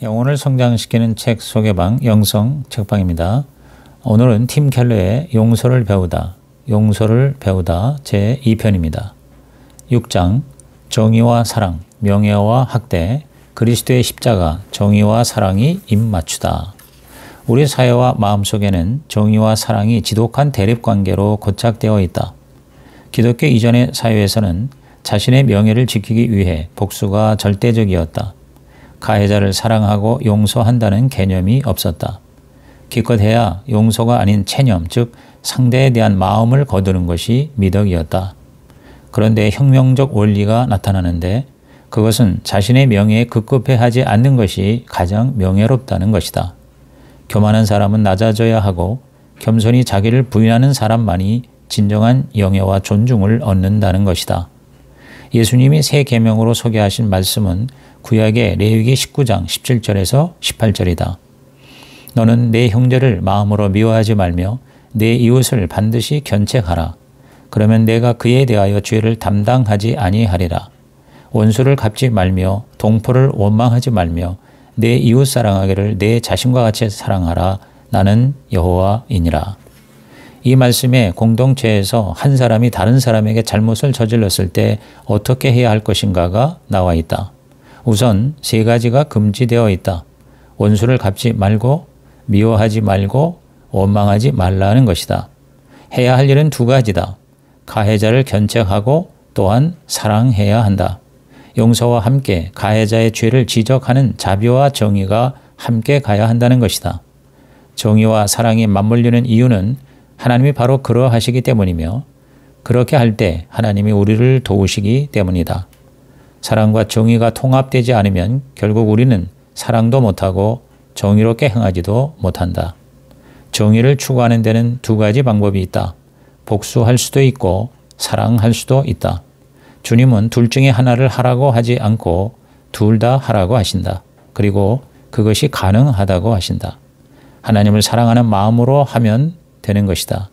영혼을 성장시키는 책 소개방 영성 책방입니다. 오늘은 팀 켈러의 용서를 배우다 제2편입니다. 6장 정의와 사랑, 명예와 학대, 그리스도의 십자가, 정의와 사랑이 입맞추다. 우리 사회와 마음속에는 정의와 사랑이 지독한 대립관계로 고착되어 있다. 기독교 이전의 사회에서는 자신의 명예를 지키기 위해 복수가 절대적이었다. 가해자를 사랑하고 용서한다는 개념이 없었다. 기껏해야 용서가 아닌 체념, 즉 상대에 대한 마음을 거두는 것이 미덕이었다. 그런데 혁명적 원리가 나타나는데 그것은 자신의 명예에 급급해하지 않는 것이 가장 명예롭다는 것이다. 교만한 사람은 낮아져야 하고 겸손히 자기를 부인하는 사람만이 진정한 영예와 존중을 얻는다는 것이다. 예수님이 새 계명으로 소개하신 말씀은 구약의 레위기 19장 17절에서 18절이다. 너는 내 형제를 마음으로 미워하지 말며 내 이웃을 반드시 견책하라. 그러면 내가 그에 대하여 죄를 담당하지 아니하리라. 원수를 갚지 말며 동포를 원망하지 말며 내 이웃 사랑하기를 내 자신과 같이 사랑하라. 나는 여호와이니라. 이 말씀에 공동체에서 한 사람이 다른 사람에게 잘못을 저질렀을 때 어떻게 해야 할 것인가가 나와 있다. 우선 세 가지가 금지되어 있다. 원수를 갚지 말고, 미워하지 말고, 원망하지 말라는 것이다. 해야 할 일은 두 가지다. 가해자를 견책하고 또한 사랑해야 한다. 용서와 함께 가해자의 죄를 지적하는 자비와 정의가 함께 가야 한다는 것이다. 정의와 사랑이 맞물리는 이유는 하나님이 바로 그러하시기 때문이며 그렇게 할 때 하나님이 우리를 도우시기 때문이다. 사랑과 정의가 통합되지 않으면 결국 우리는 사랑도 못하고 정의롭게 행하지도 못한다. 정의를 추구하는 데는 두 가지 방법이 있다. 복수할 수도 있고 사랑할 수도 있다. 주님은 둘 중에 하나를 하라고 하지 않고 둘 다 하라고 하신다. 그리고 그것이 가능하다고 하신다. 하나님을 사랑하는 마음으로 하면 되는 것이다.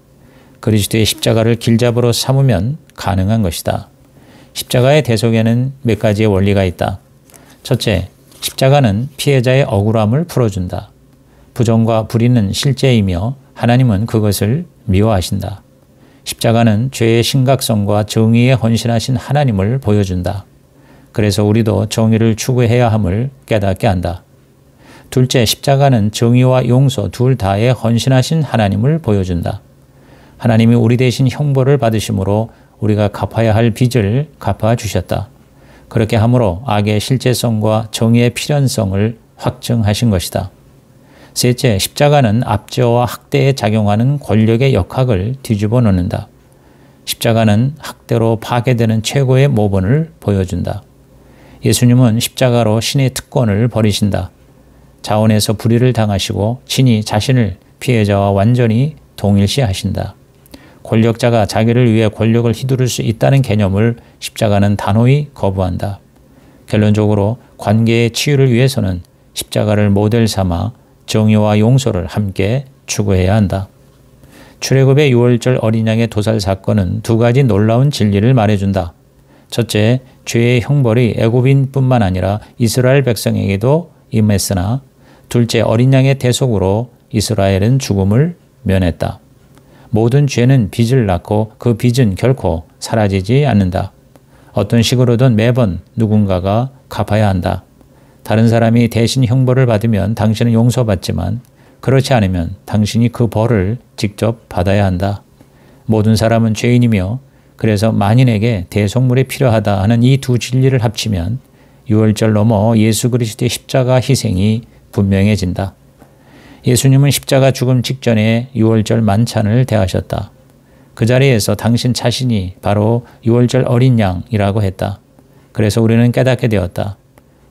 그리스도의 십자가를 길잡이로 삼으면 가능한 것이다. 십자가의 대속에는 몇 가지의 원리가 있다. 첫째, 십자가는 피해자의 억울함을 풀어준다. 부정과 불의는 실제이며 하나님은 그것을 미워하신다. 십자가는 죄의 심각성과 정의에 헌신하신 하나님을 보여준다. 그래서 우리도 정의를 추구해야 함을 깨닫게 한다. 둘째, 십자가는 정의와 용서 둘 다에 헌신하신 하나님을 보여준다. 하나님이 우리 대신 형벌을 받으심으로 우리가 갚아야 할 빚을 갚아주셨다. 그렇게 함으로 악의 실제성과 정의의 필연성을 확증하신 것이다. 셋째, 십자가는 압제와 학대에 작용하는 권력의 역학을 뒤집어 놓는다. 십자가는 학대로 파괴되는 최고의 모본을 보여준다. 예수님은 십자가로 신의 특권을 버리신다. 자원에서 불의를 당하시고 친히 자신을 피해자와 완전히 동일시하신다. 권력자가 자기를 위해 권력을 휘두를 수 있다는 개념을 십자가는 단호히 거부한다. 결론적으로 관계의 치유를 위해서는 십자가를 모델 삼아 정의와 용서를 함께 추구해야 한다. 출애굽의 6월절 어린 양의 도살 사건은 두 가지 놀라운 진리를 말해준다. 첫째, 죄의 형벌이 애굽인뿐만 아니라 이스라엘 백성에게도 임했으나 둘째, 어린 양의 대속으로 이스라엘은 죽음을 면했다. 모든 죄는 빚을 낳고 그 빚은 결코 사라지지 않는다. 어떤 식으로든 매번 누군가가 갚아야 한다. 다른 사람이 대신 형벌을 받으면 당신은 용서받지만 그렇지 않으면 당신이 그 벌을 직접 받아야 한다. 모든 사람은 죄인이며 그래서 만인에게 대속물이 필요하다 하는 이 두 진리를 합치면 유월절 넘어 예수 그리스도의 십자가 희생이 분명해진다. 예수님은 십자가 죽음 직전에 유월절 만찬을 대하셨다. 그 자리에서 당신 자신이 바로 유월절 어린 양이라고 했다. 그래서 우리는 깨닫게 되었다.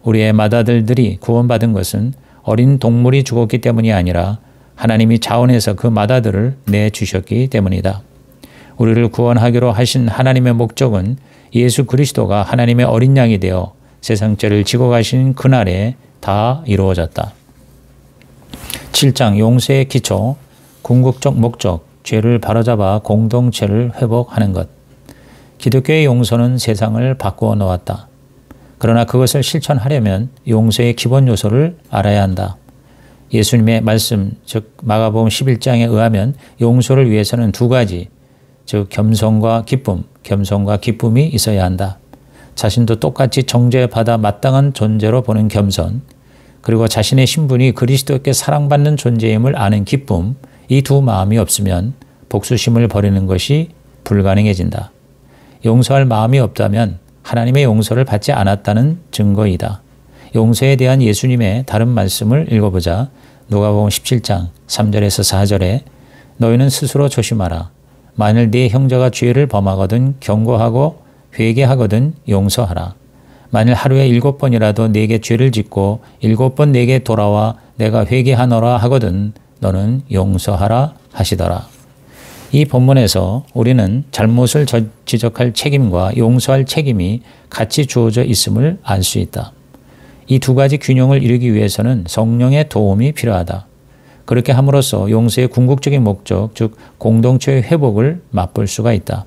우리의 맏아들들이 구원받은 것은 어린 동물이 죽었기 때문이 아니라 하나님이 자원해서 그 맏아들을 내주셨기 때문이다. 우리를 구원하기로 하신 하나님의 목적은 예수 그리스도가 하나님의 어린 양이 되어 세상 죄를 지고 가신 그날에 다 이루어졌다. 7장 용서의 기초, 궁극적 목적, 죄를 바로잡아 공동체를 회복하는 것. 기독교의 용서는 세상을 바꾸어 놓았다. 그러나 그것을 실천하려면 용서의 기본 요소를 알아야 한다. 예수님의 말씀, 즉 마가복음 11장에 의하면 용서를 위해서는 두 가지, 즉 겸손과 기쁨이 있어야 한다. 자신도 똑같이 정죄받아 마땅한 존재로 보는 겸손, 그리고 자신의 신분이 그리스도께 사랑받는 존재임을 아는 기쁨, 이 두 마음이 없으면 복수심을 버리는 것이 불가능해진다. 용서할 마음이 없다면 하나님의 용서를 받지 않았다는 증거이다. 용서에 대한 예수님의 다른 말씀을 읽어보자. 누가복음 17장 3절에서 4절에 너희는 스스로 조심하라. 만일 네 형제가 죄를 범하거든 경고하고 회개하거든 용서하라. 만일 하루에 7번이라도 네게 죄를 짓고 7번 네게 돌아와 내가 회개하노라 하거든 너는 용서하라 하시더라. 이 본문에서 우리는 잘못을 지적할 책임과 용서할 책임이 같이 주어져 있음을 알 수 있다. 이 두 가지 균형을 이루기 위해서는 성령의 도움이 필요하다. 그렇게 함으로써 용서의 궁극적인 목적, 즉 공동체의 회복을 맛볼 수가 있다.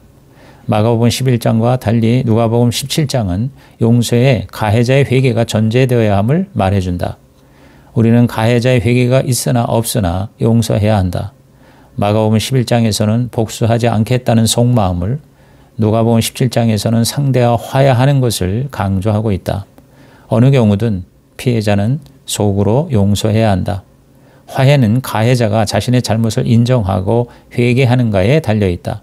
마가복음 11장과 달리 누가복음 17장은 용서에 가해자의 회개가 전제되어야 함을 말해준다. 우리는 가해자의 회개가 있으나 없으나 용서해야 한다. 마가복음 11장에서는 복수하지 않겠다는 속마음을, 누가복음 17장에서는 상대와 화해하는 것을 강조하고 있다. 어느 경우든 피해자는 속으로 용서해야 한다. 화해는 가해자가 자신의 잘못을 인정하고 회개하는가에 달려있다.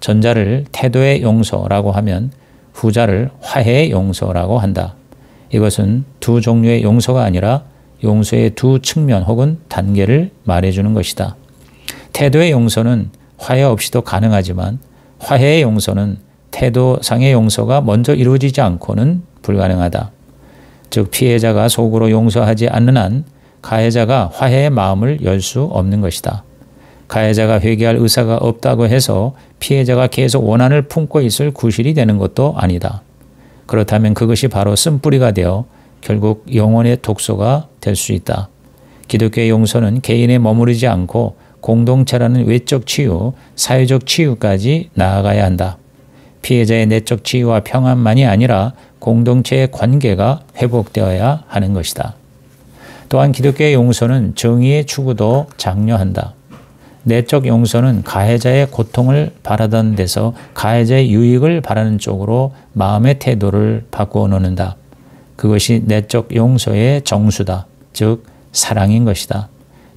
전자를 태도의 용서라고 하면 후자를 화해의 용서라고 한다. 이것은 두 종류의 용서가 아니라 용서의 두 측면 혹은 단계를 말해주는 것이다. 태도의 용서는 화해 없이도 가능하지만 화해의 용서는 태도상의 용서가 먼저 이루어지지 않고는 불가능하다. 즉 피해자가 속으로 용서하지 않는 한 가해자가 화해의 마음을 열 수 없는 것이다. 가해자가 회개할 의사가 없다고 해서 피해자가 계속 원한을 품고 있을 구실이 되는 것도 아니다. 그렇다면 그것이 바로 쓴뿌리가 되어 결국 영혼의 독소가 될 수 있다. 기독교의 용서는 개인에 머무르지 않고 공동체라는 외적 치유, 사회적 치유까지 나아가야 한다. 피해자의 내적 치유와 평안만이 아니라 공동체의 관계가 회복되어야 하는 것이다. 또한 기독교의 용서는 정의의 추구도 장려한다. 내적 용서는 가해자의 고통을 바라던 데서 가해자의 유익을 바라는 쪽으로 마음의 태도를 바꾸어 놓는다. 그것이 내적 용서의 정수다. 즉 사랑인 것이다.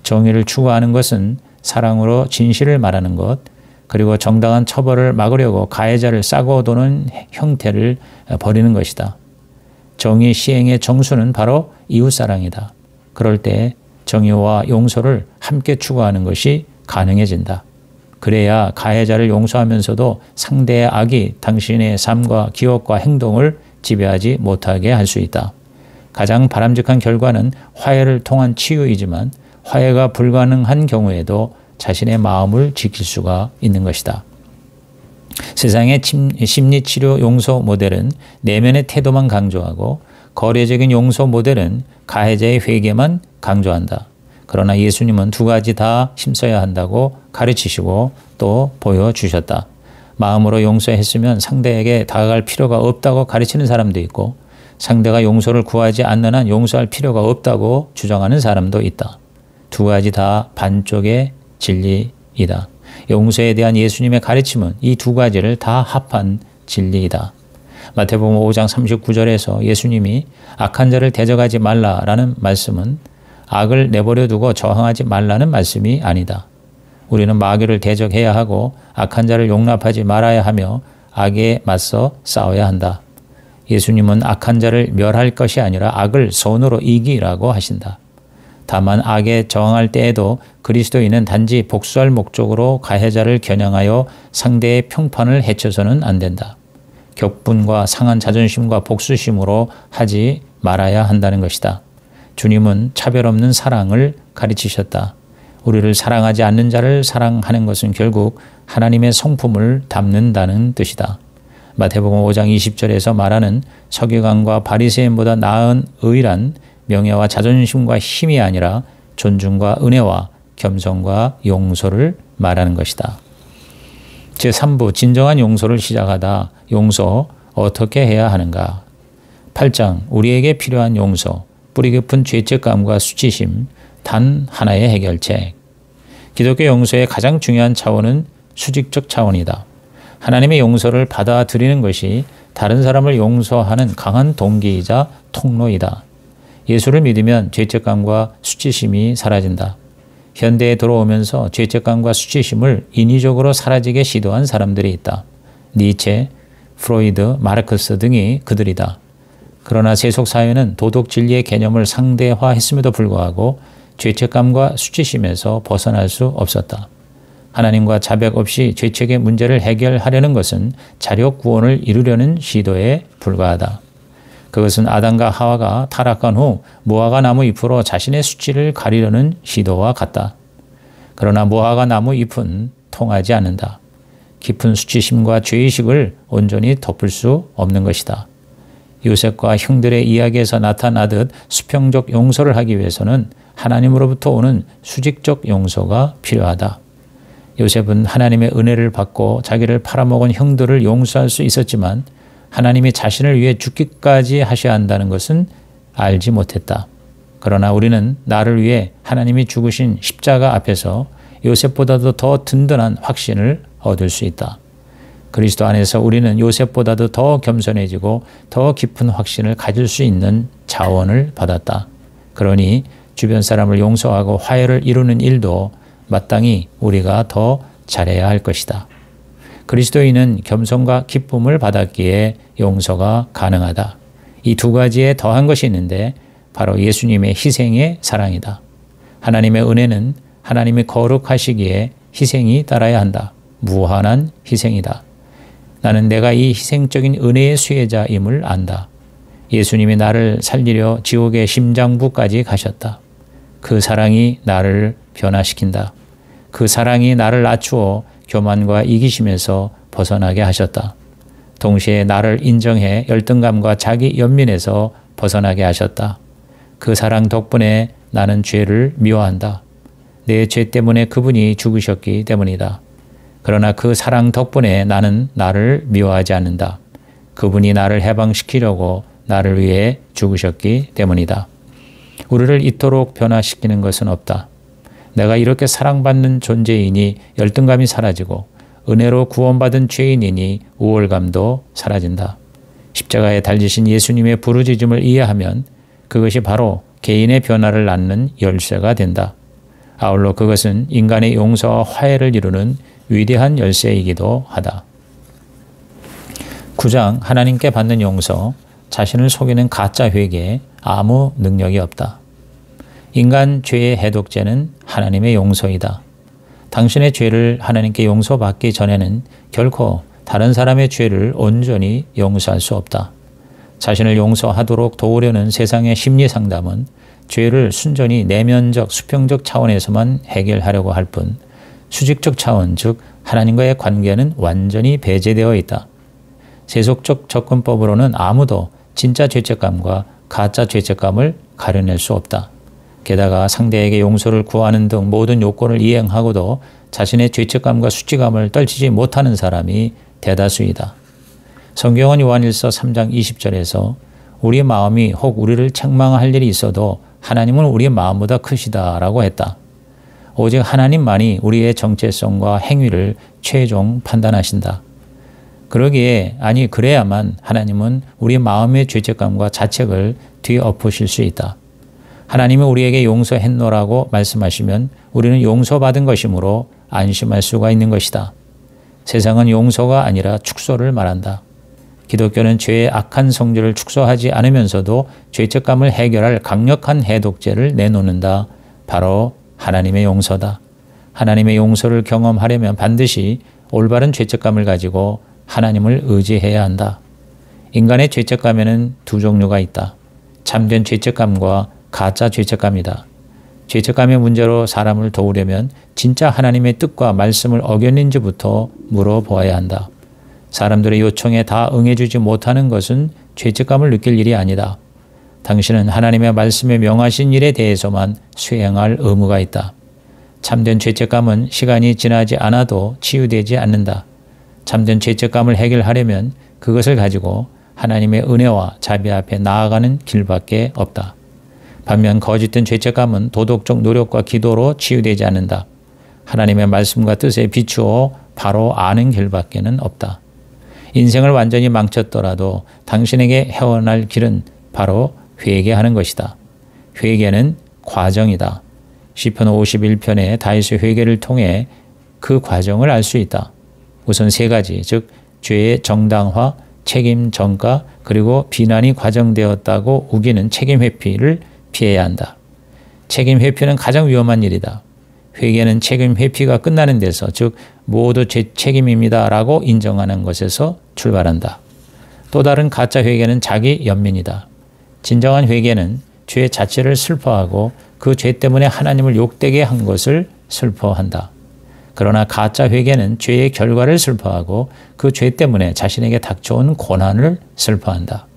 정의를 추구하는 것은 사랑으로 진실을 말하는 것, 그리고 정당한 처벌을 막으려고 가해자를 싸고 도는 형태를 버리는 것이다. 정의 시행의 정수는 바로 이웃사랑이다. 그럴 때 정의와 용서를 함께 추구하는 것이 가능해진다. 그래야 가해자를 용서하면서도 상대의 악이 당신의 삶과 기억과 행동을 지배하지 못하게 할 수 있다. 가장 바람직한 결과는 화해를 통한 치유이지만 화해가 불가능한 경우에도 자신의 마음을 지킬 수가 있는 것이다. 세상의 심리치료 용서 모델은 내면의 태도만 강조하고 거래적인 용서 모델은 가해자의 회개만 강조한다. 그러나 예수님은 두 가지 다 힘써야 한다고 가르치시고 또 보여주셨다. 마음으로 용서했으면 상대에게 다가갈 필요가 없다고 가르치는 사람도 있고 상대가 용서를 구하지 않는 한 용서할 필요가 없다고 주장하는 사람도 있다. 두 가지 다 반쪽의 진리이다. 용서에 대한 예수님의 가르침은 이 두 가지를 다 합한 진리이다. 마태복음 5장 39절에서 예수님이 악한 자를 대적하지 말라라는 말씀은 악을 내버려 두고 저항하지 말라는 말씀이 아니다. 우리는 마귀를 대적해야 하고 악한 자를 용납하지 말아야 하며 악에 맞서 싸워야 한다. 예수님은 악한 자를 멸할 것이 아니라 악을 손으로 이기라고 하신다. 다만 악에 저항할 때에도 그리스도인은 단지 복수할 목적으로 가해자를 겨냥하여 상대의 평판을 해쳐서는 안 된다. 격분과 상한 자존심과 복수심으로 하지 말아야 한다는 것이다. 주님은 차별 없는 사랑을 가르치셨다. 우리를 사랑하지 않는 자를 사랑하는 것은 결국 하나님의 성품을 담는다는 뜻이다. 마태복음 5장 20절에서 말하는 서기관과 바리새인보다 나은 의란 명예와 자존심과 힘이 아니라 존중과 은혜와 겸손과 용서를 말하는 것이다. 제3부 진정한 용서를 시작하다 용서 어떻게 해야 하는가? 8장 우리에게 필요한 용서, 뿌리 깊은 죄책감과 수치심, 단 하나의 해결책. 기독교 용서의 가장 중요한 차원은 수직적 차원이다. 하나님의 용서를 받아들이는 것이 다른 사람을 용서하는 강한 동기이자 통로이다. 예수를 믿으면 죄책감과 수치심이 사라진다. 현대에 들어오면서 죄책감과 수치심을 인위적으로 사라지게 시도한 사람들이 있다. 니체, 프로이드, 마르크스 등이 그들이다. 그러나 세속사회는 도덕 진리의 개념을 상대화했음에도 불구하고 죄책감과 수치심에서 벗어날 수 없었다. 하나님과 자백 없이 죄책의 문제를 해결하려는 것은 자력 구원을 이루려는 시도에 불과하다. 그것은 아담과 하와가 타락한 후 무화과 나무 잎으로 자신의 수치를 가리려는 시도와 같다. 그러나 무화과 나무 잎은 통하지 않는다. 깊은 수치심과 죄의식을 온전히 덮을 수 없는 것이다. 요셉과 형들의 이야기에서 나타나듯 수평적 용서를 하기 위해서는 하나님으로부터 오는 수직적 용서가 필요하다. 요셉은 하나님의 은혜를 받고 자기를 팔아먹은 형들을 용서할 수 있었지만 하나님이 자신을 위해 죽기까지 하셔야 한다는 것은 알지 못했다. 그러나 우리는 나를 위해 하나님이 죽으신 십자가 앞에서 요셉보다도 더 든든한 확신을 얻을 수 있다. 그리스도 안에서 우리는 요셉보다도 더 겸손해지고 더 깊은 확신을 가질 수 있는 자원을 받았다. 그러니 주변 사람을 용서하고 화해를 이루는 일도 마땅히 우리가 더 잘해야 할 것이다. 그리스도인은 겸손과 기쁨을 받았기에 용서가 가능하다. 이 두 가지에 더한 것이 있는데 바로 예수님의 희생의 사랑이다. 하나님의 은혜는 하나님이 거룩하시기에 희생이 따라야 한다. 무한한 희생이다. 나는 내가 이 희생적인 은혜의 수혜자임을 안다. 예수님이 나를 살리려 지옥의 심장부까지 가셨다. 그 사랑이 나를 변화시킨다. 그 사랑이 나를 낮추어 교만과 이기심에서 벗어나게 하셨다. 동시에 나를 인정해 열등감과 자기 연민에서 벗어나게 하셨다. 그 사랑 덕분에 나는 죄를 미워한다. 내 죄 때문에 그분이 죽으셨기 때문이다. 그러나 그 사랑 덕분에 나는 나를 미워하지 않는다. 그분이 나를 해방시키려고 나를 위해 죽으셨기 때문이다. 우리를 이토록 변화시키는 것은 없다. 내가 이렇게 사랑받는 존재이니 열등감이 사라지고 은혜로 구원받은 죄인이니 우월감도 사라진다. 십자가에 달리신 예수님의 부르짖음을 이해하면 그것이 바로 개인의 변화를 낳는 열쇠가 된다. 아울러 그것은 인간의 용서와 화해를 이루는 위대한 열쇠이기도 하다. 9장 하나님께 받는 용서, 자신을 속이는 가짜 회개에 아무 능력이 없다. 인간 죄의 해독제는 하나님의 용서이다. 당신의 죄를 하나님께 용서받기 전에는 결코 다른 사람의 죄를 온전히 용서할 수 없다. 자신을 용서하도록 도우려는 세상의 심리 상담은 죄를 순전히 내면적, 수평적 차원에서만 해결하려고 할 뿐 수직적 차원, 즉 하나님과의 관계는 완전히 배제되어 있다. 세속적 접근법으로는 아무도 진짜 죄책감과 가짜 죄책감을 가려낼 수 없다. 게다가 상대에게 용서를 구하는 등 모든 요건을 이행하고도 자신의 죄책감과 수치감을 떨치지 못하는 사람이 대다수이다. 성경은 요한일서 3장 20절에서 우리 마음이 혹 우리를 책망할 일이 있어도 하나님은 우리의 마음보다 크시다라고 했다. 오직 하나님만이 우리의 정체성과 행위를 최종 판단하신다. 그러기에 그래야만 하나님은 우리 마음의 죄책감과 자책을 뒤엎으실 수 있다. 하나님은 우리에게 용서했노라고 말씀하시면 우리는 용서받은 것이므로 안심할 수가 있는 것이다. 세상은 용서가 아니라 축소를 말한다. 기독교는 죄의 악한 성질을 축소하지 않으면서도 죄책감을 해결할 강력한 해독제를 내놓는다. 바로 하나님의 용서다. 하나님의 용서를 경험하려면 반드시 올바른 죄책감을 가지고 하나님을 의지해야 한다. 인간의 죄책감에는 두 종류가 있다. 참된 죄책감과 가짜 죄책감이다. 죄책감의 문제로 사람을 도우려면 진짜 하나님의 뜻과 말씀을 어겼는지부터 물어보아야 한다. 사람들의 요청에 다 응해주지 못하는 것은 죄책감을 느낄 일이 아니다. 당신은 하나님의 말씀에 명하신 일에 대해서만 수행할 의무가 있다. 참된 죄책감은 시간이 지나지 않아도 치유되지 않는다. 참된 죄책감을 해결하려면 그것을 가지고 하나님의 은혜와 자비 앞에 나아가는 길밖에 없다. 반면 거짓된 죄책감은 도덕적 노력과 기도로 치유되지 않는다. 하나님의 말씀과 뜻에 비추어 바로 아는 길밖에는 없다. 인생을 완전히 망쳤더라도 당신에게 헤어날 길은 바로 회개하는 것이다. 회개는 과정이다. 시편 51편의 다윗의 회개를 통해 그 과정을 알 수 있다. 우선 세 가지, 즉 죄의 정당화, 책임 전가, 그리고 비난이 과정되었다고 우기는 책임 회피를 피해야 한다. 책임 회피는 가장 위험한 일이다. 회개는 책임 회피가 끝나는 데서, 즉 모두 제 책임입니다 라고 인정하는 것에서 출발한다. 또 다른 가짜 회개는 자기 연민이다. 진정한 회개는 죄 자체를 슬퍼하고 그 죄 때문에 하나님을 욕되게 한 것을 슬퍼한다. 그러나 가짜 회개는 죄의 결과를 슬퍼하고 그 죄 때문에 자신에게 닥쳐온 고난을 슬퍼한다.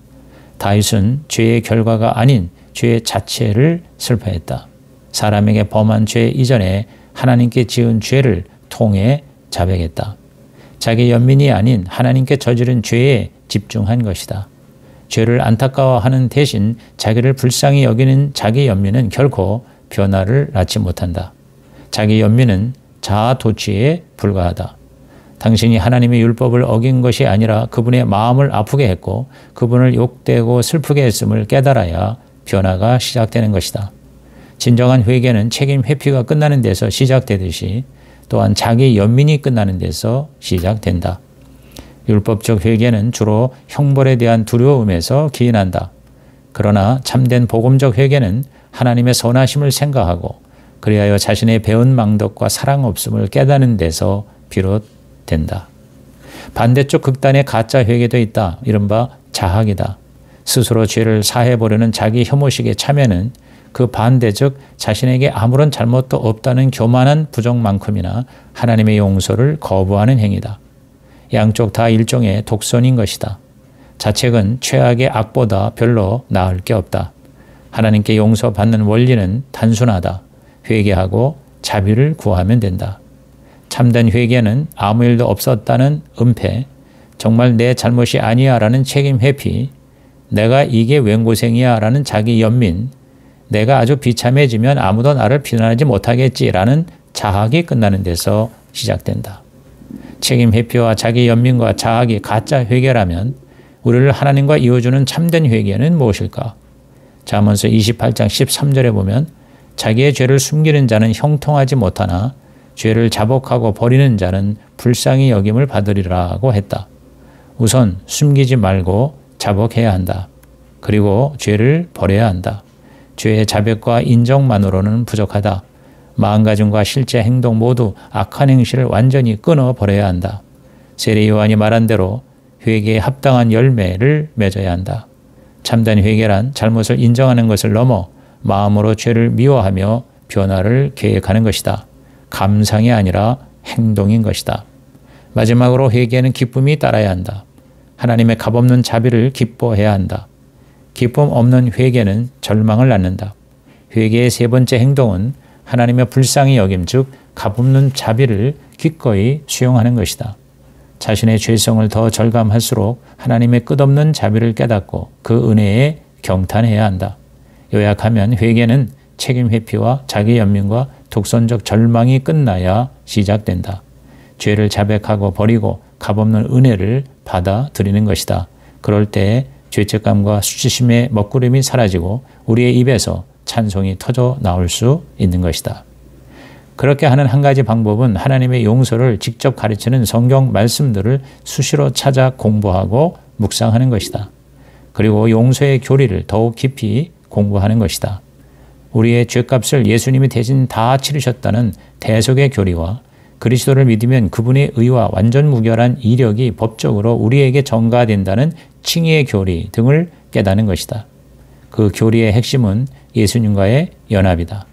다윗은 죄의 결과가 아닌 죄 자체를 슬퍼했다. 사람에게 범한 죄 이전에 하나님께 지은 죄를 통해 자백했다. 자기 연민이 아닌 하나님께 저지른 죄에 집중한 것이다. 죄를 안타까워하는 대신 자기를 불쌍히 여기는 자기 연민은 결코 변화를 낳지 못한다. 자기 연민은 자아 도취에 불과하다. 당신이 하나님의 율법을 어긴 것이 아니라 그분의 마음을 아프게 했고 그분을 욕되고 슬프게 했음을 깨달아야 변화가 시작되는 것이다. 진정한 회개는 책임 회피가 끝나는 데서 시작되듯이 또한 자기 연민이 끝나는 데서 시작된다. 율법적 회개는 주로 형벌에 대한 두려움에서 기인한다. 그러나 참된 복음적 회개는 하나님의 선하심을 생각하고 그리하여 자신의 배은 망덕과 사랑 없음을 깨닫는 데서 비롯된다. 반대쪽 극단의 가짜 회개도 있다. 이른바 자학이다. 스스로 죄를 사해보려는 자기 혐오식의 참여는 그 반대적 자신에게 아무런 잘못도 없다는 교만한 부정만큼이나 하나님의 용서를 거부하는 행위다. 양쪽 다 일종의 독선인 것이다. 자책은 최악의 악보다 별로 나을 게 없다. 하나님께 용서받는 원리는 단순하다. 회개하고 자비를 구하면 된다. 참된 회개는 아무 일도 없었다는 은폐, 정말 내 잘못이 아니야 라는 책임 회피, 내가 이게 웬 고생이야 라는 자기 연민, 내가 아주 비참해지면 아무도 나를 비난하지 못하겠지 라는 자학이 끝나는 데서 시작된다. 책임 회피와 자기 연민과 자학이 가짜 회개라면 우리를 하나님과 이어주는 참된 회개는 무엇일까? 잠언서 28장 13절에 보면 자기의 죄를 숨기는 자는 형통하지 못하나 죄를 자복하고 버리는 자는 불쌍히 여김을 받으리라고 했다. 우선 숨기지 말고 자복해야 한다. 그리고 죄를 버려야 한다. 죄의 자백과 인정만으로는 부족하다. 마음가짐과 실제 행동 모두 악한 행실을 완전히 끊어버려야 한다. 세례 요한이 말한 대로 회개에 합당한 열매를 맺어야 한다. 참된 회개란 잘못을 인정하는 것을 넘어 마음으로 죄를 미워하며 변화를 계획하는 것이다. 감상이 아니라 행동인 것이다. 마지막으로 회개는 기쁨이 따라야 한다. 하나님의 값없는 자비를 기뻐해야 한다. 기쁨 없는 회개는 절망을 낳는다. 회개의 세 번째 행동은 하나님의 불쌍히 여김, 즉 값없는 자비를 기꺼이 수용하는 것이다. 자신의 죄성을 더 절감할수록 하나님의 끝없는 자비를 깨닫고 그 은혜에 경탄해야 한다. 요약하면 회개는 책임 회피와 자기 연민과 독선적 절망이 끝나야 시작된다. 죄를 자백하고 버리고 값없는 은혜를 받아들이는 것이다. 그럴 때 죄책감과 수치심의 먹구름이 사라지고 우리의 입에서 찬송이 터져 나올 수 있는 것이다. 그렇게 하는 한 가지 방법은 하나님의 용서를 직접 가르치는 성경 말씀들을 수시로 찾아 공부하고 묵상하는 것이다. 그리고 용서의 교리를 더욱 깊이 공부하는 것이다. 우리의 죄값을 예수님이 대신 다 치르셨다는 대속의 교리와 그리스도를 믿으면 그분의 의와 완전 무결한 이력이 법적으로 우리에게 전가된다는 칭의의 교리 등을 깨닫는 것이다. 그 교리의 핵심은 예수님과의 연합이다.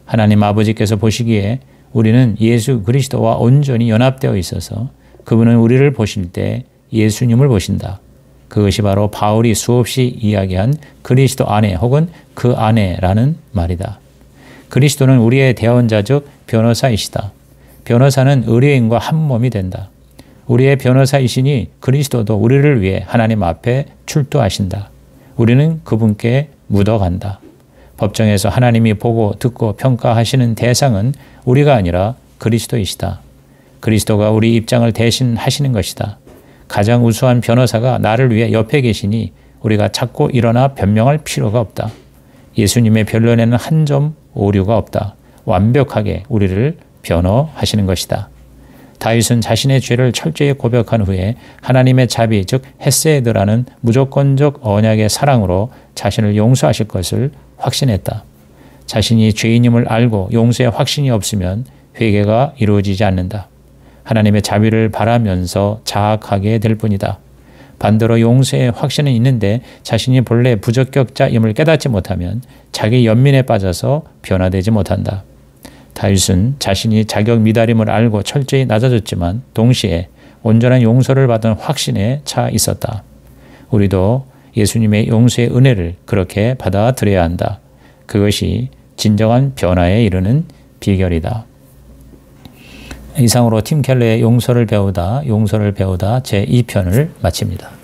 하나님 아버지께서 보시기에 우리는 예수 그리스도와 온전히 연합되어 있어서 그분은 우리를 보실 때 예수님을 보신다. 그것이 바로 바울이 수없이 이야기한 그리스도 안에 혹은 그 안에라는 말이다. 그리스도는 우리의 대언자적 변호사이시다. 변호사는 의뢰인과 한 몸이 된다. 우리의 변호사이시니 그리스도도 우리를 위해 하나님 앞에 출두하신다. 우리는 그분께 묻어간다. 법정에서 하나님이 보고 듣고 평가하시는 대상은 우리가 아니라 그리스도이시다. 그리스도가 우리 입장을 대신 하시는 것이다. 가장 우수한 변호사가 나를 위해 옆에 계시니 우리가 자꾸 일어나 변명할 필요가 없다. 예수님의 변론에는 한 점 오류가 없다. 완벽하게 우리를 변호하시는 것이다. 다윗은 자신의 죄를 철저히 고백한 후에 하나님의 자비 즉 헤세드라는 무조건적 언약의 사랑으로 자신을 용서하실 것을 확신했다. 자신이 죄인임을 알고 용서의 확신이 없으면 회개가 이루어지지 않는다. 하나님의 자비를 바라면서 자학하게 될 뿐이다. 반대로 용서의 확신은 있는데 자신이 본래 부적격자임을 깨닫지 못하면 자기 연민에 빠져서 변화되지 못한다. 다윗은 자신이 자격 미달임을 알고 철저히 낮아졌지만 동시에 온전한 용서를 받은 확신에 차 있었다. 우리도 예수님의 용서의 은혜를 그렇게 받아들여야 한다. 그것이 진정한 변화에 이르는 비결이다. 이상으로 팀 켈러의 용서를 배우다 제2편을 마칩니다.